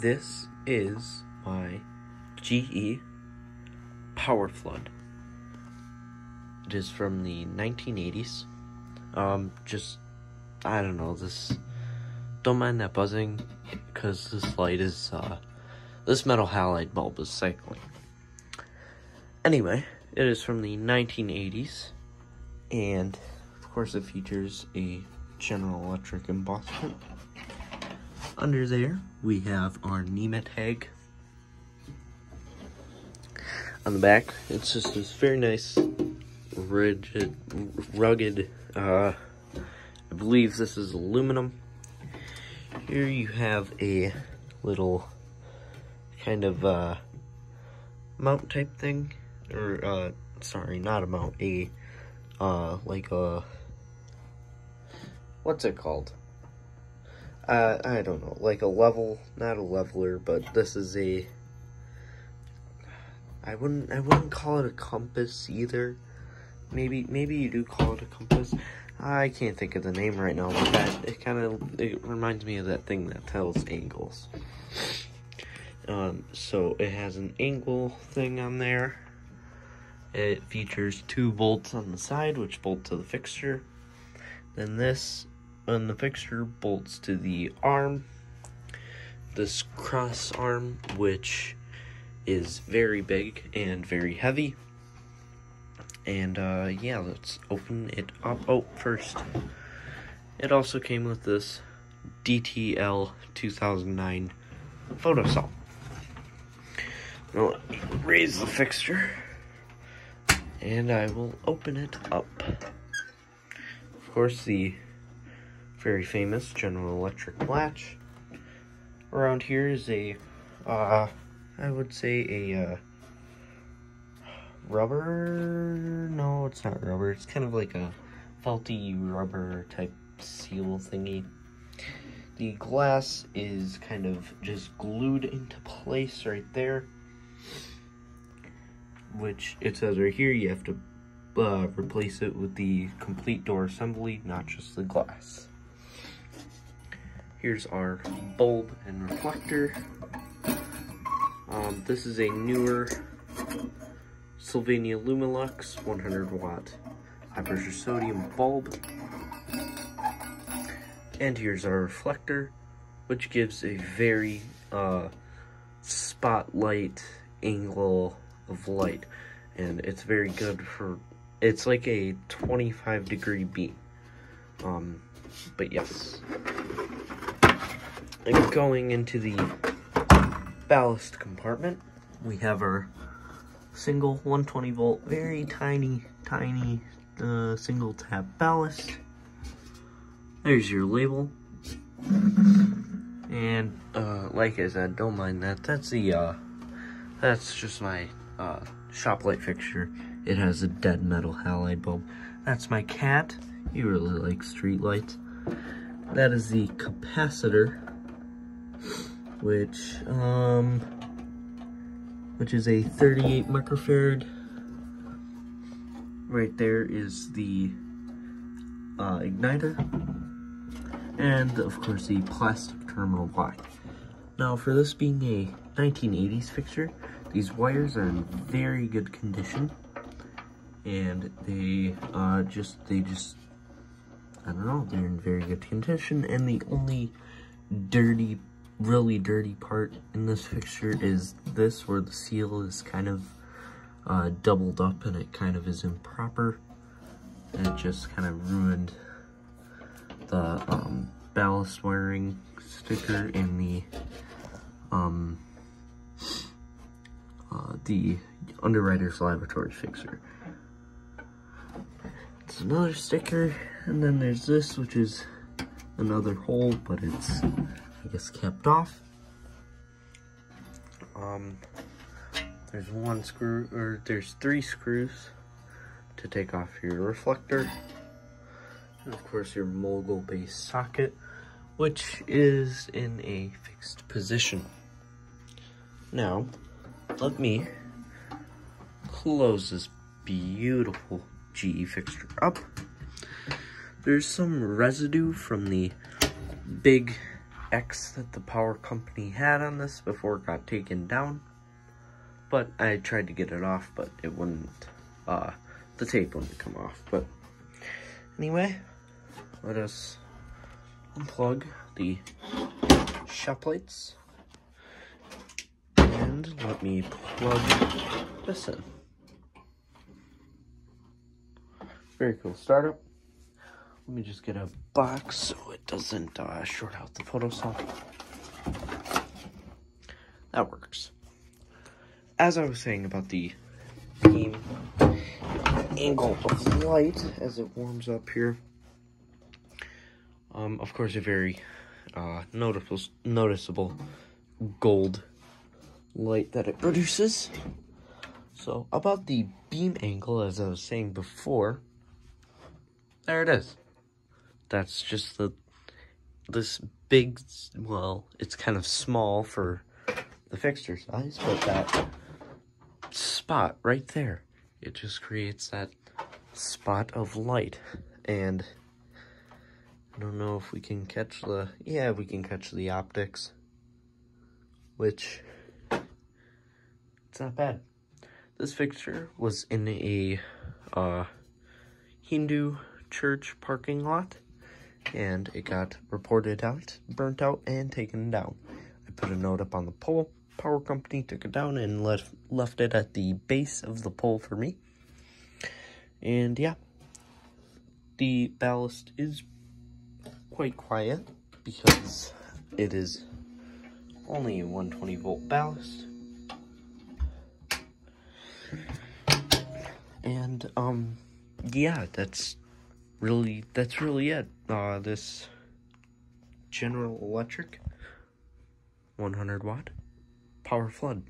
This is my GE Power Flood. It is from the 1980s. I don't know, don't mind that buzzing, because this light is, this metal halide bulb is cycling. Anyway, it is from the 1980s, and of course it features a General Electric embossment. Under there, we have our NEMA tag. On the back, it's just this very nice, rigid, rugged, I believe this is aluminum. Here you have a little kind of mount type thing, or sorry, not a mount, like a, what's it called? I don't know, like a level, not a leveler, but this is a, I wouldn't call it a compass either. Maybe you do call it a compass. I can't think of the name right now, but it reminds me of that thing that tells angles. So it has an angle thing on there. It features 2 bolts on the side, which bolt to the fixture. Then this on the fixture bolts to the arm. This cross arm, which is very big and very heavy. And yeah, let's open it up. Oh, first, it also came with this DTL 2009 photo cell. Now let me raise the fixture, and I will open it up. Of course, the very famous General Electric latch. Around here is a, I would say a rubber, no, it's not rubber, it's kind of like a felty rubber type seal thingy. The glass is kind of just glued into place right there, which it says right here you have to replace it with the complete door assembly, not just the glass. Here's our bulb and reflector. This is a newer Sylvania Lumilux 100 watt high pressure sodium bulb. And here's our reflector, which gives a very spotlight angle of light, and it's very good for, it's like a 25-degree beam. But yes. And going into the ballast compartment, we have our single 120 volt, very tiny single tap ballast. There's your label. And like I said, don't mind that. That's just my shop light fixture. It has a dead metal halide bulb. That's my cat. He really likes street lights. That is the capacitor, which is a 38 microfarad. Right there is the igniter, and of course the plastic terminal block. Now, for this being a 1980s fixture, these wires are in very good condition, and they just I don't know, they're in very good condition. And the only really dirty part in this fixture is this, where the seal is kind of doubled up and it kind of is improper, and it just kind of ruined the ballast wiring sticker in the Underwriter's Laboratory fixture. It's another sticker, and then there's this, which is another hole, but it's, I guess, kept off. There's one screw, or there's 3 screws to take off your reflector, and of course your mogul base socket, which is in a fixed position. Now, let me close this beautiful GE fixture up. There's some residue from the big X that the power company had on this before it got taken down. But I tried to get it off, but it wouldn't, the tape wouldn't come off. But anyway, let us unplug the shop lights. And let me plug this in. Very cool startup. Let me just get a box so it doesn't short out the photo cell. That works. As I was saying about the beam angle of light as it warms up here, of course a very noticeable gold light that it produces. So about the beam angle, as I was saying before, there it is. That's just this big, well, it's kind of small for the fixture size, but that spot right there, it just creates that spot of light. And I don't know if we can catch we can catch the optics, which it's not bad. This fixture was in a Hindu church parking lot, and it got reported out, burnt out, and taken down. I put a note up on the pole. Power company took it down and left it at the base of the pole for me. And yeah, the ballast is quite quiet because it is only a 120 volt ballast. And yeah, that's really it. This General Electric 100 watt power flood.